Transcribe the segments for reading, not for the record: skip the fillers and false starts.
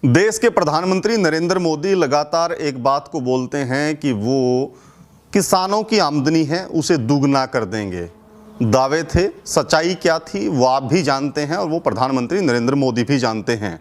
देश के प्रधानमंत्री नरेंद्र मोदी लगातार एक बात को बोलते हैं कि वो किसानों की आमदनी है उसे दुगना कर देंगे। दावे थे, सच्चाई क्या थी वो आप भी जानते हैं और वो प्रधानमंत्री नरेंद्र मोदी भी जानते हैं।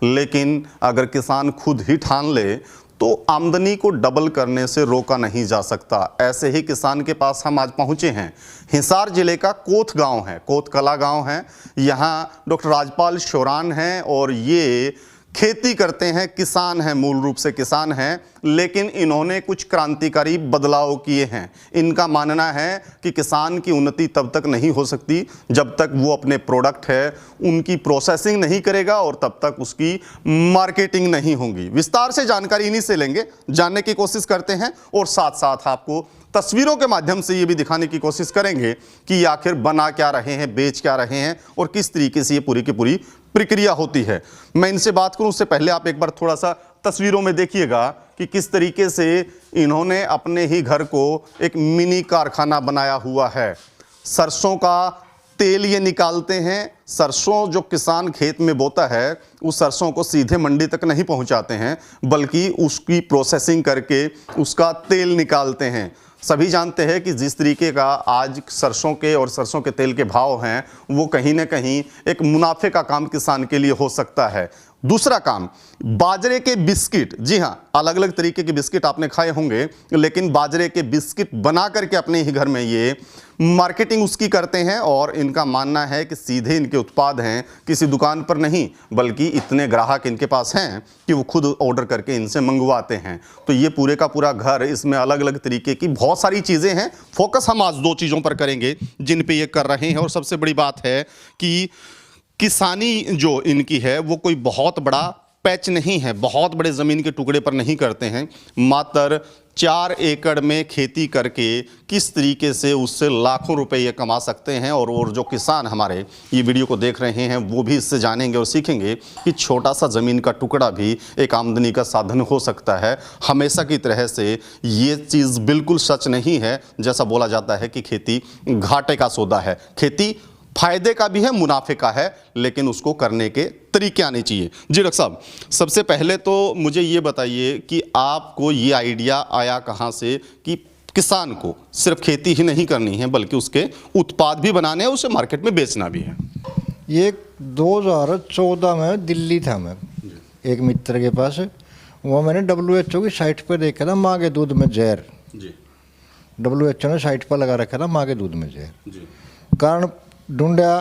लेकिन अगर किसान खुद ही ठान ले तो आमदनी को डबल करने से रोका नहीं जा सकता। ऐसे ही किसान के पास हम आज पहुंचे हैं। हिसार जिले का कोथ गांव है, कोथ कला गांव है। यहाँ डॉक्टर राजपाल शोरान हैं और ये खेती करते हैं, किसान हैं, मूल रूप से किसान हैं, लेकिन इन्होंने कुछ क्रांतिकारी बदलाव किए हैं। इनका मानना है कि किसान की उन्नति तब तक नहीं हो सकती जब तक वो अपने प्रोडक्ट है उनकी प्रोसेसिंग नहीं करेगा और तब तक उसकी मार्केटिंग नहीं होगी। विस्तार से जानकारी इन्हीं से लेंगे, जानने की कोशिश करते हैं और साथ साथ आपको तस्वीरों के माध्यम से ये भी दिखाने की कोशिश करेंगे कि आखिर बना क्या रहे हैं, बेच क्या रहे हैं और किस तरीके से ये पूरी की पूरी प्रक्रिया होती है। मैं इनसे बात करूं उससे पहले आप एक बार थोड़ा सा तस्वीरों में देखिएगा कि किस तरीके से इन्होंने अपने ही घर को एक मिनी कारखाना बनाया हुआ है। सरसों का तेल ये निकालते हैं। सरसों जो किसान खेत में बोता है उस सरसों को सीधे मंडी तक नहीं पहुंचाते हैं, बल्कि उसकी प्रोसेसिंग करके उसका तेल निकालते हैं। सभी जानते हैं कि जिस तरीके का आज सरसों के और सरसों के तेल के भाव हैं वो कहीं ना कहीं एक मुनाफे का काम किसान के लिए हो सकता है। दूसरा काम, बाजरे के बिस्किट। जी हाँ, अलग अलग तरीके के बिस्किट आपने खाए होंगे, लेकिन बाजरे के बिस्किट बना करके अपने ही घर में ये मार्केटिंग उसकी करते हैं और इनका मानना है कि सीधे इनके उत्पाद हैं, किसी दुकान पर नहीं, बल्कि इतने ग्राहक इनके पास हैं कि वो खुद ऑर्डर करके इनसे मंगवाते हैं। तो ये पूरे का पूरा घर, इसमें अलग अलग तरीके की बहुत सारी चीज़ें हैं। फोकस हम आज दो चीज़ों पर करेंगे जिन पे ये कर रहे हैं। और सबसे बड़ी बात है कि किसानी जो इनकी है वो कोई बहुत बड़ा पैच नहीं है, बहुत बड़े ज़मीन के टुकड़े पर नहीं करते हैं। मात्र 4 एकड़ में खेती करके किस तरीके से उससे लाखों रुपए ये कमा सकते हैं। और जो किसान हमारे ये वीडियो को देख रहे हैं वो भी इससे जानेंगे और सीखेंगे कि छोटा सा ज़मीन का टुकड़ा भी एक आमदनी का साधन हो सकता है। हमेशा की तरह से ये चीज़ बिल्कुल सच नहीं है जैसा बोला जाता है कि खेती घाटे का सौदा है। खेती फायदे का भी है, मुनाफे का है, लेकिन उसको करने के तरीके आने चाहिए। जी डॉक्टर साहब, सबसे पहले तो मुझे ये बताइए कि आपको ये आइडिया आया कहाँ से कि किसान को सिर्फ खेती ही नहीं करनी है बल्कि उसके उत्पाद भी बनाने हैं, उसे मार्केट में बेचना भी है? ये 2014 में दिल्ली था मैं एक मित्र के पास। वो मैंने WHO की साइट पर देखा था, माँ के दूध में जहर। WHO ने साइट पर लगा रखा था माँ के दूध में जहर। कारण ढूंढा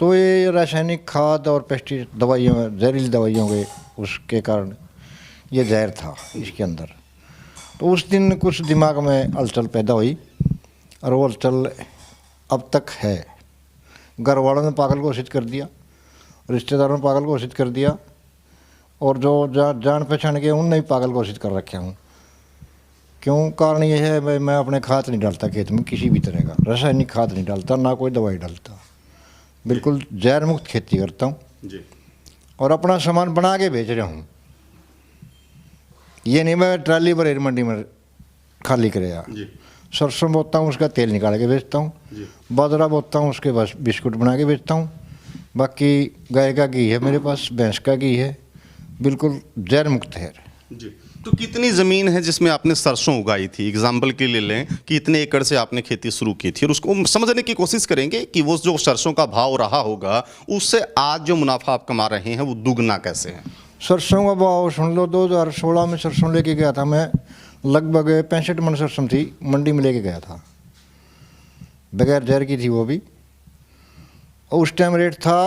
तो ये रासायनिक खाद और पेस्टिसाइड दवाइयों, जहरीली दवाइयों के उसके कारण ये जहर था इसके अंदर। तो उस दिन कुछ दिमाग में हलचल पैदा हुई और वो हलचल अब तक है। घर वालों ने पागल घोषित कर दिया, रिश्तेदारों ने पागल घोषित कर दिया और जो जान पहचान के उनने भी पागल घोषित कर रखे हूँ। क्यों? कारण ये है मैं अपने खाद नहीं डालता खेत में, किसी भी तरह का रासायनिक खाद नहीं डालता, ना कोई दवाई डालता, बिल्कुल जहर मुक्त खेती करता हूँ और अपना सामान बना के बेच रहा हूँ। ये नहीं मैं ट्राली भर मंडी में खाली करेगा। सरसों बोता हूँ उसका तेल निकाल के बेचता हूँ, बाजरा बोता हूँ उसके बस बिस्कुट बना के बेचता हूँ। बाकी गाय का घी है मेरे पास, भैंस का घी है, बिल्कुल जहर मुक्त है। तो कितनी ज़मीन है जिसमें आपने सरसों उगाई थी? एग्जाम्पल के लिए लें कि इतने एकड़ से आपने खेती शुरू की थी और उसको समझने की कोशिश करेंगे कि वो जो सरसों का भाव रहा होगा उससे आज जो मुनाफा आप कमा रहे हैं वो दुगना कैसे है? सरसों का भाव सुन लो, 2016 में सरसों लेके गया था मैं, लगभग 65 मन सरसों थी, मंडी में लेके गया था, बगैर जहर की थी वो भी। और उस टाइम रेट था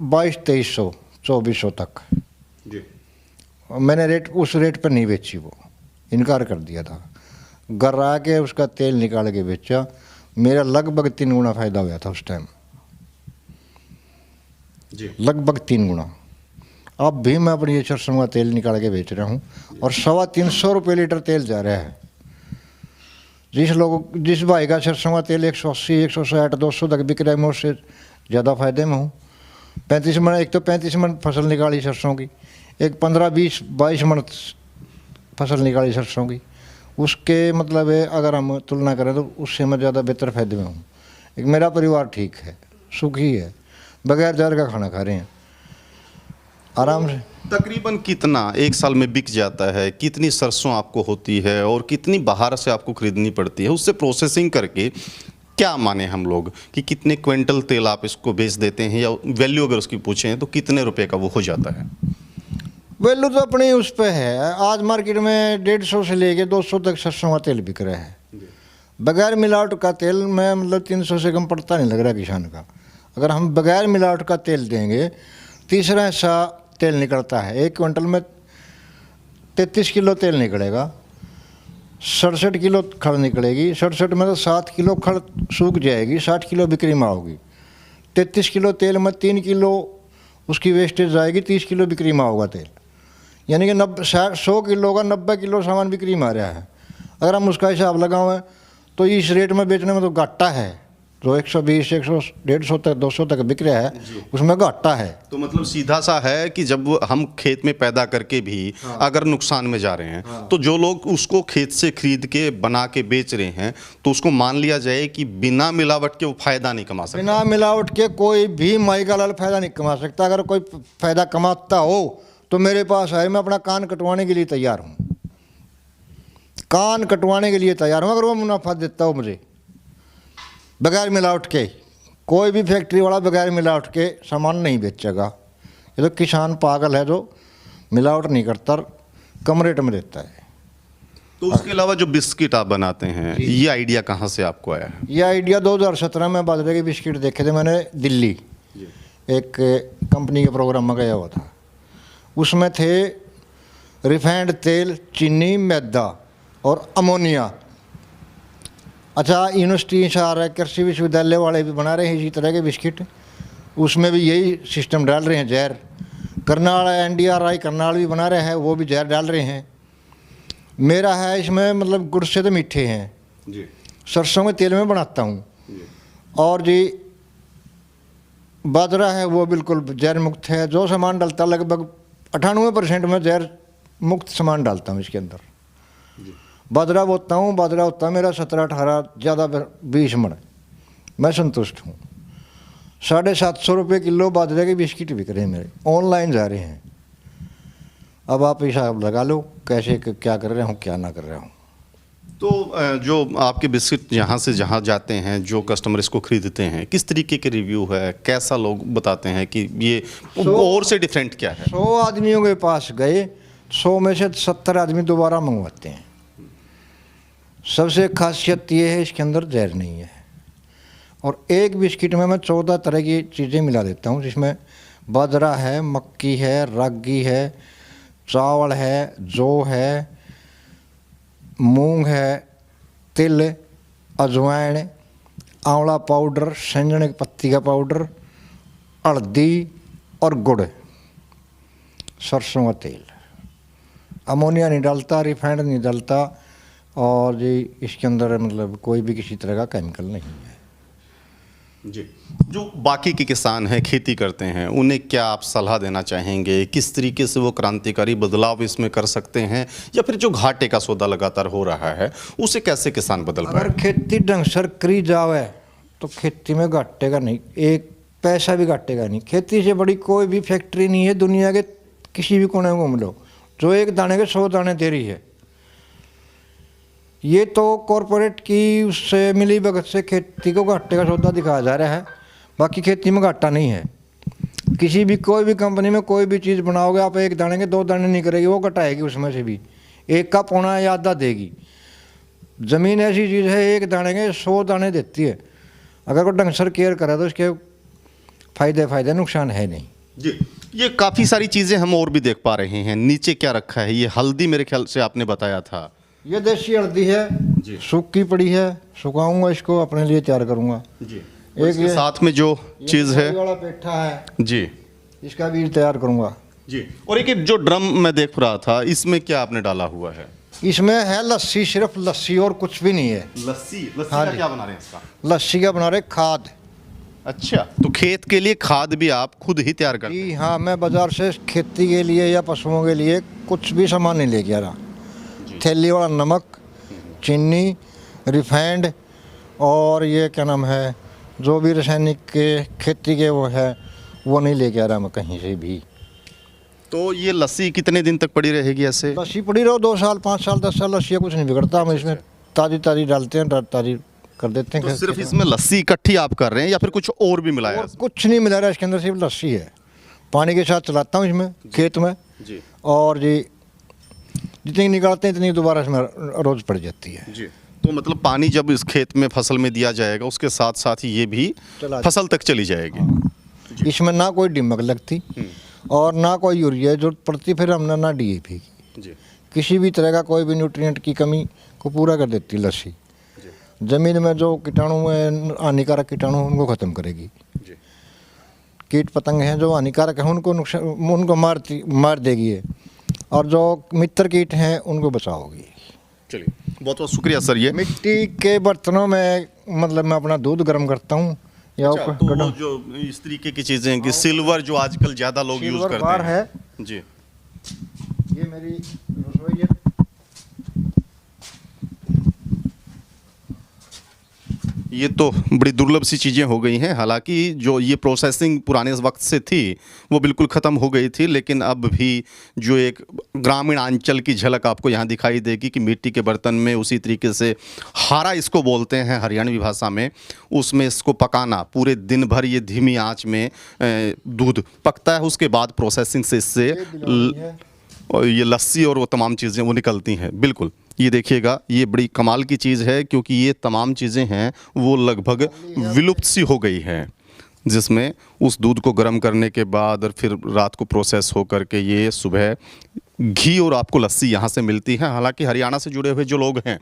2200-2300 2400 तक। मैंने रेट उस रेट पर नहीं बेची, वो इनकार कर दिया था। घर आके उसका तेल निकाल के बेचा, मेरा लगभग 3 गुना फायदा हुआ था उस टाइम, लगभग 3 गुना। अब भी मैं अपनी ये सरसों का तेल निकाल के बेच रहा हूँ और 350 रुपये लीटर तेल जा रहा है। जिस भाई का सरसों का तेल 180, 160, 200 तक बिक रहा है, मैं उससे ज़्यादा फायदे में हूँ। 35 मन, एक तो 35 मन फसल निकाली सरसों की, एक 15, 20, 22 मन फसल निकाली सरसों की। उसके मतलब है अगर हम तुलना करें तो उससे मैं ज़्यादा बेहतर फायदे में हूँ। एक मेरा परिवार ठीक है, सुखी है, बगैर जहर का खाना खा रहे हैं आराम से। तकरीबन कितना एक साल में बिक जाता है, कितनी सरसों आपको होती है और कितनी बाहर से आपको खरीदनी पड़ती है, उससे प्रोसेसिंग करके क्या माने हम लोग कि कितने क्विंटल तेल आप इसको बेच देते हैं, या वैल्यू अगर उसकी पूछें तो कितने रुपए का वो हो जाता है? वैल्यू तो अपनी उस पर है। आज मार्केट में 150 से लेके 200 तक सरसों का तेल बिक रहा है। बगैर मिलावट का तेल में मतलब 300 से कम पड़ता नहीं लग रहा किसान का। अगर हम बगैर मिलावट का तेल देंगे, तीसरा हिस्सा तेल निकलता है। 1 क्विंटल में 33 किलो तेल निकलेगा, 67 किलो खड़ निकलेगी। 67 में तो 7 किलो खड़ सूख जाएगी, 60 किलो बिक्री में होगी। 33 किलो तेल में 3 किलो उसकी वेस्टेज जाएगी, 30 किलो बिक्री में होगा तेल। यानी कि 100 किलो का 90 किलो सामान बिक्री में आ रहा है। अगर हम उसका हिसाब लगाएं तो इस रेट में बेचने में तो घाटा है। जो 120, 100, 150 तक 200 तक बिक रहा है, उसमें घाटा है। तो मतलब सीधा सा है कि जब हम खेत में पैदा करके भी अगर नुकसान में जा रहे हैं, तो जो लोग उसको खेत से खरीद के बना के बेच रहे हैं, तो उसको मान लिया जाए कि बिना मिलावट के वो फायदा नहीं कमा सकता। बिना मिलावट के कोई भी माई का लाल फायदा नहीं कमा सकता। अगर कोई फायदा कमाता हो तो मेरे पास है, मैं अपना कान कटवाने के लिए तैयार हूँ। कान कटवाने के लिए तैयार हूँ अगर वो मुनाफा देता हो मुझे बगैर मिलावट के। कोई भी फैक्ट्री वाला बगैर मिलावट के सामान नहीं बेचेगा। ये तो किसान पागल है जो मिलावट नहीं करता, कम रेट में देता है। तो उसके अलावा जो बिस्किट आप बनाते हैं, ये आइडिया कहाँ से आपको आया है? ये आइडिया 2017 में बाजरे के बिस्किट देखे थे मैंने दिल्ली, एक कंपनी के प्रोग्राम में गया हुआ था। उसमें थे रिफाइंड तेल, चीनी, मैदा और अमोनिया। अच्छा, यूनिवर्सिटी से आ रहा है, कृषि विश्वविद्यालय वाले भी बना रहे हैं इसी तरह के बिस्किट। उसमें भी यही सिस्टम डाल रहे हैं, जहर। करनाल NDRI करनाल भी बना रहे हैं, वो भी जहर डाल रहे हैं। मेरा है इसमें मतलब गुड़ से तो मीठे हैं जी। सरसों के तेल में बनाता हूँ। और जी बाजरा है वो बिल्कुल जहर मुक्त है। जो सामान डालता लगभग 98% में जहर मुक्त सामान डालता हूँ इसके अंदर। बाजरा बोता हूँ, बाजरा होता है मेरा 17-18, ज़्यादा 20 मन। मैं संतुष्ट हूँ। 750 रुपये किलो बाजरे के बिस्किट बिक रहे हैं मेरे, ऑनलाइन जा रहे हैं। अब आप हिसाब लगा लो कैसे क्या कर रहा हूँ, क्या ना कर रहा हूँ। तो जो आपके बिस्किट यहाँ से जहाँ जाते हैं, जो कस्टमर इसको खरीदते हैं, किस तरीके के रिव्यू है, कैसा लोग बताते हैं कि ये और से डिफरेंट क्या है? 100 आदमियों के पास गए, 100 में से 70 आदमी दोबारा मंगवाते हैं। सबसे खासियत ये है इसके अंदर जहर नहीं है। और एक बिस्किट में मैं 14 तरह की चीज़ें मिला देता हूँ, जिसमें बाजरा है, मक्की है, रागी है, चावल है, जौ है, मूंग है, तिल, अजवाइन, आंवला पाउडर, संजन पत्ती का पाउडर, हल्दी और गुड़, सरसों का तेल। अमोनिया नहीं डालता, रिफाइंड नहीं डालता, और जी इसके अंदर मतलब कोई भी किसी तरह का केमिकल नहीं है जी। जो बाकी के किसान हैं, खेती करते हैं, उन्हें क्या आप सलाह देना चाहेंगे? किस तरीके से वो क्रांतिकारी बदलाव इसमें कर सकते हैं, या फिर जो घाटे का सौदा लगातार हो रहा है उसे कैसे किसान बदल पाए? अगर खेती ढंग से करी जावे तो खेती में घाटेगा नहीं, एक पैसा भी घाटेगा नहीं। खेती से बड़ी कोई भी फैक्ट्री नहीं है दुनिया के किसी भी कोने में घूम लो जो एक दाने के 100 दाने दे रही है। ये तो कॉरपोरेट की उससे मिली भगत से खेती को घाटे का सौदा दिखाया जा रहा है, बाकी खेती में घाटा नहीं है। किसी भी कोई भी कंपनी में कोई भी चीज़ बनाओगे आप, एक दाने के 2 दाने नहीं करेगी, वो घटाएगी उसमें से भी, एक का पौना या आधा देगी। ज़मीन ऐसी चीज़ है, एक दाने के 100 दाने देती है। अगर कोई ढंग से केयर करे तो इसके फ़ायदे नुकसान है नहीं जी। ये काफ़ी सारी चीज़ें हम और भी देख पा रहे हैं। नीचे क्या रखा है? ये हल्दी मेरे ख्याल से आपने बताया था। ये देसी हल्दी है जी, सूखी पड़ी है, सुखाऊंगा इसको, अपने लिए तैयार करूंगा जी। एक ये साथ में जो चीज़ है वाला पेठा है जी, इसका भी तैयार करूंगा जी। और एक जो ड्रम मैं देख रहा था, इसमें क्या आपने डाला हुआ है? इसमें है लस्सी, सिर्फ लस्सी और कुछ भी नहीं है। लस्सी हाँ का क्या बना रहे हैं इसका? लस्सी का बना रहे खाद। अच्छा, तो खेत के लिए खाद भी आप खुद ही तैयार करते हैं? जी हाँ, मैं बाजार से खेती के लिए या पशुओं के लिए कुछ भी सामान नहीं लेके आ रहा। थैली वाला नमक, चीनी, रिफाइंड और ये क्या नाम है, जो भी रासायनिक के खेती के वो है, वो नहीं लेके आ रहा मैं कहीं से भी। तो ये लस्सी कितने दिन तक पड़ी रहेगी ऐसे? लस्सी पड़ी रहो 2 साल 5 साल 10 साल लस्सी कुछ नहीं बिगड़ता। हम इसमें ताज़ी ताज़ी डालते हैं, ताज़ी कर देते हैं। तो सिर्फ इसमें लस्सी इकट्ठी आप कर रहे हैं या फिर कुछ और भी मिलाया है? और कुछ नहीं मिला रहा इसके अंदर, सिर्फ लस्सी है। पानी के साथ चलाता हूँ इसमें खेत में जी और जी जितनी निकालते हैं इतनी दोबारा इसमें रोज़ पड़ जाती है। जी। तो मतलब पानी जब इस खेत में फसल में दिया जाएगा उसके साथ साथ ही ये भी चला फसल तक चली जाएगी। इसमें ना कोई डिमक लगती और ना कोई यूरिया की जरूरत पड़ती, फिर हमने ना डीएपी की, जी किसी भी तरह का कोई भी न्यूट्रिएंट की कमी को पूरा कर देती लस्सी। ज़मीन में जो कीटाणु में हानिकारक कीटाणु उनको ख़त्म करेगी। जी कीट पतंग हैं जो हानिकारक हैं उनको नुकसान, उनको मार देगी ये, और जो मित्र कीट हैं उनको बचाओगी। चलिए, बहुत बहुत शुक्रिया सर। ये मिट्टी के बर्तनों में मतलब मैं अपना दूध गर्म करता हूँ या अच्छा, तो वो जो इस तरीके की चीज़ें हैं कि सिल्वर जो आजकल ज़्यादा लोग यूज़ सिल्वर करते बार हैं। है जी ये मेरी रसोई है। ये तो बड़ी दुर्लभ सी चीज़ें हो गई हैं। हालांकि जो ये प्रोसेसिंग पुराने वक्त से थी वो बिल्कुल ख़त्म हो गई थी, लेकिन अब भी जो एक ग्रामीण अंचल की झलक आपको यहाँ दिखाई देगी कि मिट्टी के बर्तन में उसी तरीके से हारा इसको बोलते हैं हरियाणवी भाषा में, उसमें इसको पकाना पूरे दिन भर ये धीमी आंच में दूध पकता है। उसके बाद प्रोसेसिंग से इससे और ये लस्सी और वो तमाम चीज़ें वो निकलती हैं। बिल्कुल, ये देखिएगा, ये बड़ी कमाल की चीज़ है क्योंकि ये तमाम चीज़ें हैं वो लगभग विलुप्त सी हो गई हैं, जिसमें उस दूध को गर्म करने के बाद और फिर रात को प्रोसेस हो करके ये सुबह घी और आपको लस्सी यहाँ से मिलती है। हालांकि हरियाणा से जुड़े हुए जो लोग हैं,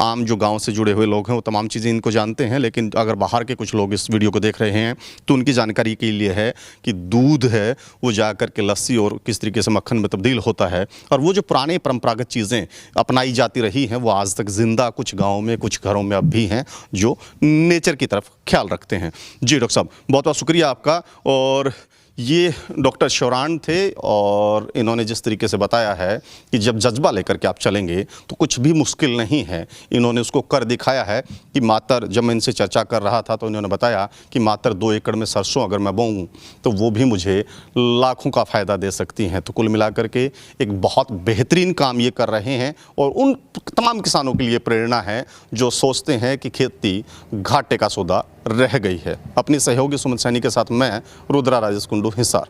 आम जो गांव से जुड़े हुए लोग हैं, वो तमाम चीज़ें इनको जानते हैं, लेकिन अगर बाहर के कुछ लोग इस वीडियो को देख रहे हैं तो उनकी जानकारी के लिए है कि दूध है वो जा कर के लस्सी और किस तरीके से मक्खन में तब्दील होता है। और वो जो पुराने परंपरागत चीज़ें अपनाई जाती रही हैं वो आज तक ज़िंदा कुछ गाँव में, कुछ घरों में अब भी हैं जो नेचर की तरफ ख्याल रखते हैं। जी डॉक्टर साहब, बहुत बहुत शुक्रिया आपका। और ये डॉक्टर शौरान थे और इन्होंने जिस तरीके से बताया है कि जब जज्बा लेकर के आप चलेंगे तो कुछ भी मुश्किल नहीं है, इन्होंने उसको कर दिखाया है कि मात्र जब मैं इनसे चर्चा कर रहा था तो इन्होंने बताया कि मात्र 2 एकड़ में सरसों अगर मैं बोऊं तो वो भी मुझे लाखों का फ़ायदा दे सकती हैं। तो कुल मिलाकर के एक बहुत बेहतरीन काम ये कर रहे हैं और उन तमाम किसानों के लिए प्रेरणा है जो सोचते हैं कि खेती घाटे का सौदा रह गई है। अपनी सहयोगी सुमन सैनी के साथ मैं रुद्रा राजेश कुंडू, हिसार।